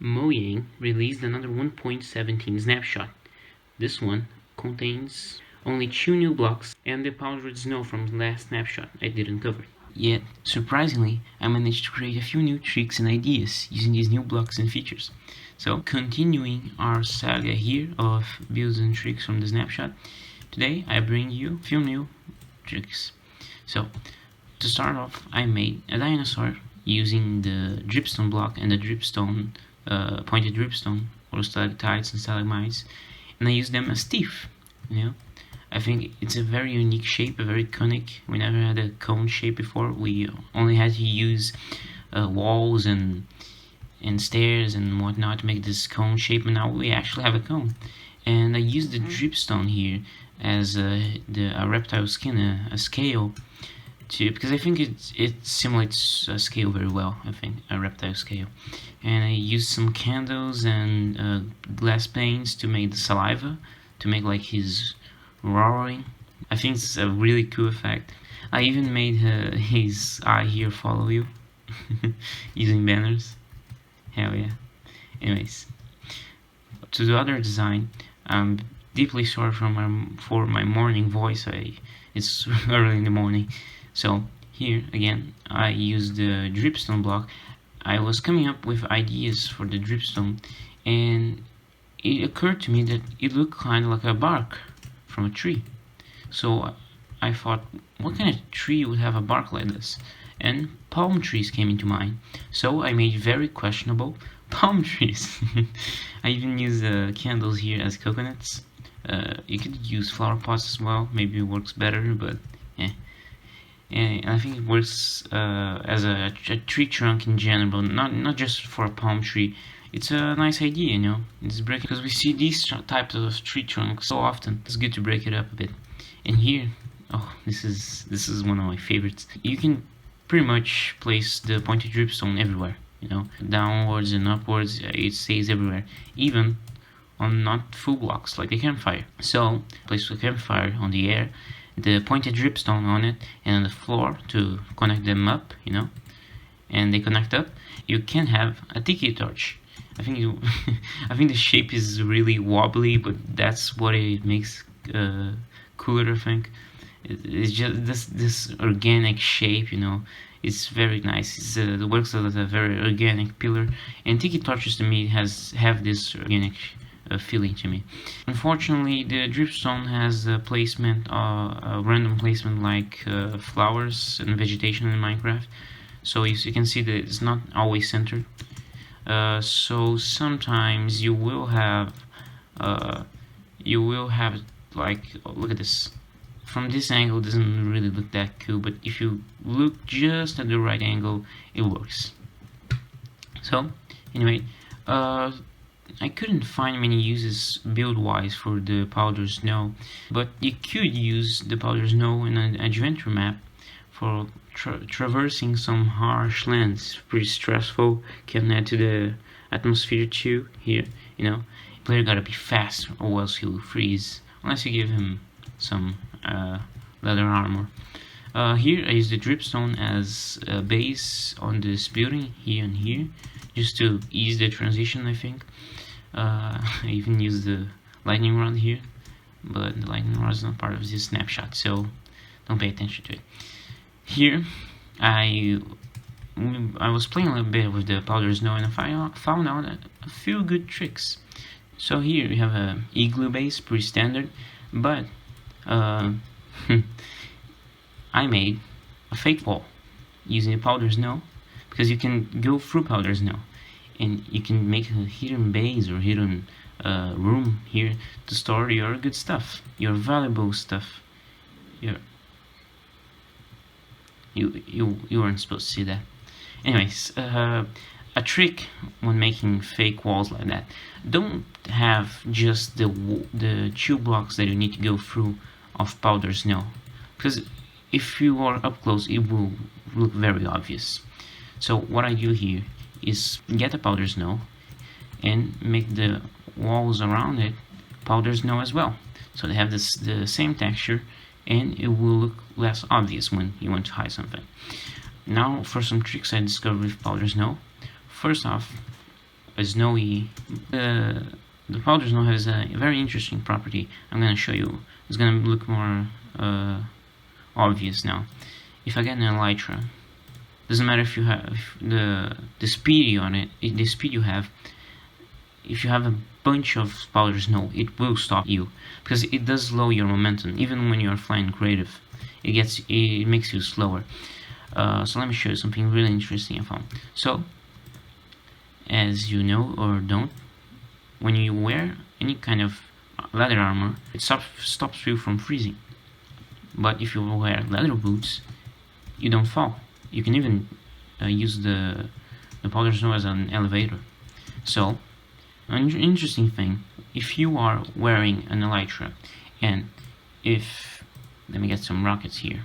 Mojang released another 1.17 snapshot. This one contains only 2 new blocks and the powdered snow from the last snapshot I didn't cover. Yet, surprisingly, I managed to create a few new tricks and ideas using these new blocks and features. So, continuing our saga here of builds and tricks from the snapshot, today I bring you a few new tricks. So, to start off, I made a dinosaur using the Dripstone block and the Dripstone pointed dripstone or stalactites and stalagmites, and I use them as teeth. I think it's a very unique shape, a very conic. We never had a cone shape before. We only had to use walls and stairs and whatnot to make this cone shape, and now we actually have a cone. And I used the dripstone here as a reptile skin, a scale, because I think it simulates a scale very well. I think a reptile scale, and I used some candles and glass panes to make the saliva, to make like his roaring. I think it's a really cool effect. I even made his eye here follow you using banners. Hell yeah. Anyways, to the other design, I'm deeply sorry for my morning voice. It's early in the morning. So here again I used the dripstone block. I was coming up with ideas for the dripstone, and it occurred to me that it looked kind of like a bark from a tree. So I thought, what kind of tree would have a bark like this? And palm trees came into mind. So I made very questionable palm trees. I even used candles here as coconuts. You could use flower pots as well. Maybe it works better, but yeah. And I think it works as a tree trunk in general, not just for a palm tree. It's a nice idea, It's break, because we see these types of tree trunks so often. It's good to break it up a bit. And here, oh, this is one of my favorites. You can pretty much place the pointed dripstone everywhere, downwards and upwards. It stays everywhere, even on not full blocks like the campfire. So place the campfire on the air, the pointed dripstone on it, and on the floor to connect them up, and they connect up. You can have a tiki torch. I think I think the shape is really wobbly, but that's what it makes cooler. I think it's just this organic shape, It's very nice. It works as a very organic pillar, and tiki torches to me have this organic feeling to me. Unfortunately, the dripstone has a placement, a random placement like flowers and vegetation in Minecraft. So you can see that it's not always centered. So sometimes you will have like, oh, look at this. From this angle, it doesn't really look that cool, but if you look just at the right angle, it works. So anyway, I couldn't find many uses build-wise for the powdered snow, but you could use the powdered snow in an adventure map for traversing some harsh lands. Pretty stressful, can add to the atmosphere too here, Player gotta be fast or else he'll freeze, unless you give him some leather armor. Here I use the dripstone as a base on this building, here and here, just to ease the transition, I think. I even use the lightning rod here, but the lightning rod is not part of this snapshot, so don't pay attention to it. Here, I was playing a little bit with the powdered snow, and I found out a few good tricks. So here we have a igloo base, pretty standard, but I made a fake wall using the powdered snow, because you can go through powdered snow, and you can make a hidden base or hidden room here to store your good stuff, your valuable stuff. You weren't supposed to see that. Anyways, a trick when making fake walls like that: don't have just the 2 blocks that you need to go through of powdered snow, because if you are up close, it will look very obvious. So what I do here is get a powdered snow and make the walls around it powdered snow as well, so they have the same texture, and it will look less obvious when you want to hide something. Now for some tricks I discovered with powdered snow. First off, a snowy. The powder snow has a very interesting property. I'm gonna show you. It's gonna look more obvious now. If I get an elytra, doesn't matter if you have the speed you on it, the speed you have. If you have a bunch of powder snow, it will stop you because it does slow your momentum. Even when you are flying creative, it makes you slower. So let me show you something really interesting I found. So, as you know or don't, when you wear any kind of leather armor, it stops you from freezing. But if you wear leather boots, you don't fall. You can even use the powder snow as an elevator. So, an interesting thing, if you are wearing an elytra, and if, let me get some rockets here,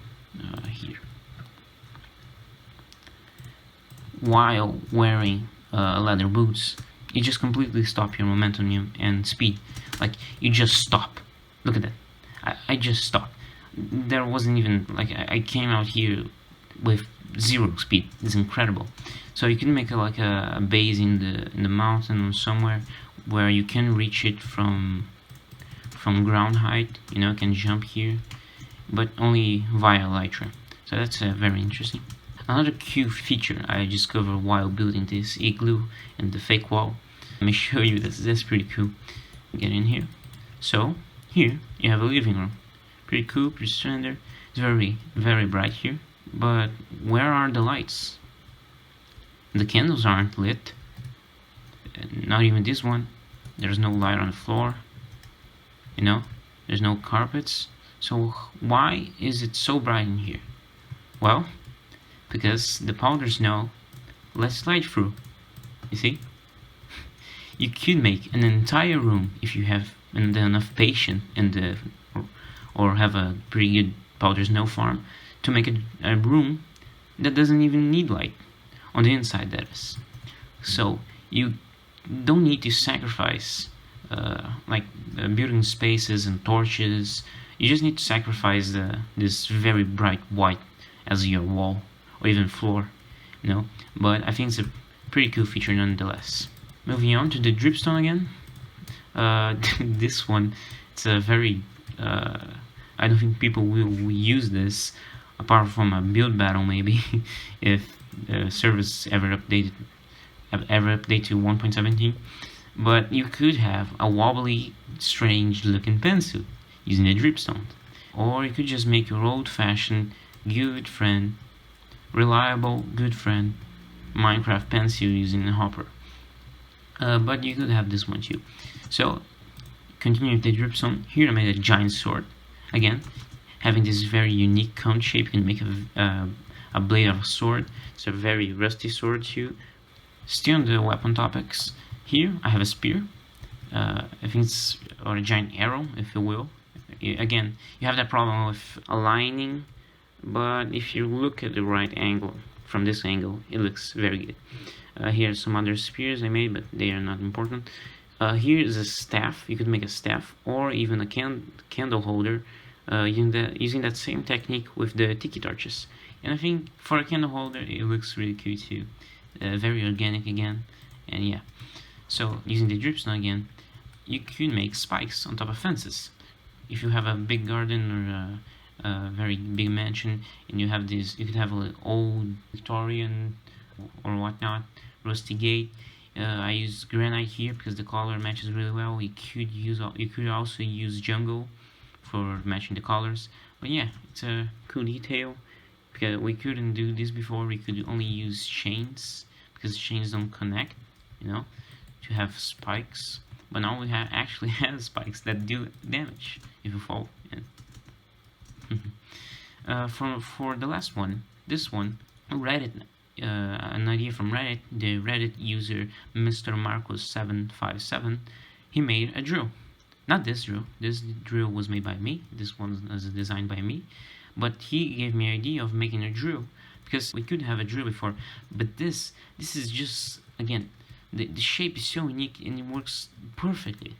while wearing leather boots, you just completely stop your momentum and speed. Like, you just stop. Look at that. I just stopped. There wasn't even, like, I came out here with 0 speed. It's incredible. So you can make a base in the mountain or somewhere where you can reach it from ground height. You know, can jump here, but only via elytra. So that's very interesting. Another cute feature I discovered while building this igloo and the fake wall. Let me show you this. That's pretty cool. Get in here. So here you have a living room. Pretty cool, pretty standard. It's very, very bright here. But where are the lights? The candles aren't lit. Not even this one. There's no light on the floor. You know, there's no carpets. So why is it so bright in here? Well, because the powder snow lets light through. You see? You could make an entire room if you have enough patience and or have a pretty good powder snow farm to make a room that doesn't even need light on the inside, that is. So you don't need to sacrifice building spaces and torches. You just need to sacrifice this very bright white as your wall or even floor, you know. But I think it's a pretty cool feature nonetheless. Moving on to the dripstone again. This one, it's a very I don't think people will use this apart from a build battle maybe if the service ever update to 1.17. But you could have a wobbly, strange looking pencil using a dripstone, or you could just make your old-fashioned good friend, reliable good friend Minecraft pencil using a hopper. But you could have this one too. So continue with the dripstone. Here I made a giant sword. Again, having this very unique cone shape, you can make a blade of a sword. It's a very rusty sword too. Still on the weapon topics, here I have a spear. I think it's or a giant arrow, if you will. Again, you have that problem with aligning, but if you look at the right angle, from this angle, it looks very good. Here are some other spears I made, but they are not important. Here is a staff. You could make a staff or even a candle holder using that same technique with the tiki torches. And I think for a candle holder, it looks really cool too. Very organic again, and yeah. So using the dripstone again, you could make spikes on top of fences. If you have a big garden or a very big mansion, and you have this, you could have an old Victorian or whatnot rusty gate. I use granite here because the color matches really well. You could also use jungle for matching the colors. But yeah, it's a cool detail because we couldn't do this before. We could only use chains because chains don't connect, you know, to have spikes. But now we actually have spikes that do damage if you fall. And for the last one, this one, Reddit. An idea from Reddit. The Reddit user Mr. Marcos757, he made a drill. Not this drill. This drill was made by me. This one was designed by me. But he gave me an idea of making a drill because we could have a drill before. But this is just, again, the shape is so unique and it works perfectly.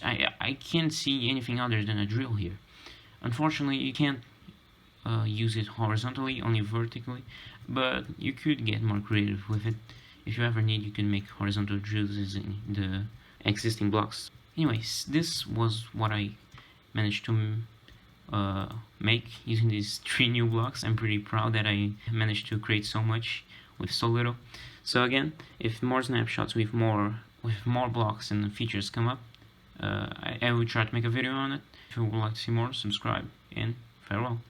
I can't see anything other than a drill here. Unfortunately, you can't use it horizontally, only vertically, but you could get more creative with it. if you ever need, you can make horizontal drills using the existing blocks. Anyways, this was what I managed to make using these 3 new blocks. I'm pretty proud that I managed to create so much with so little. So again, if more snapshots with more blocks and features come up, I will try to make a video on it. If you would like to see more, subscribe, and farewell.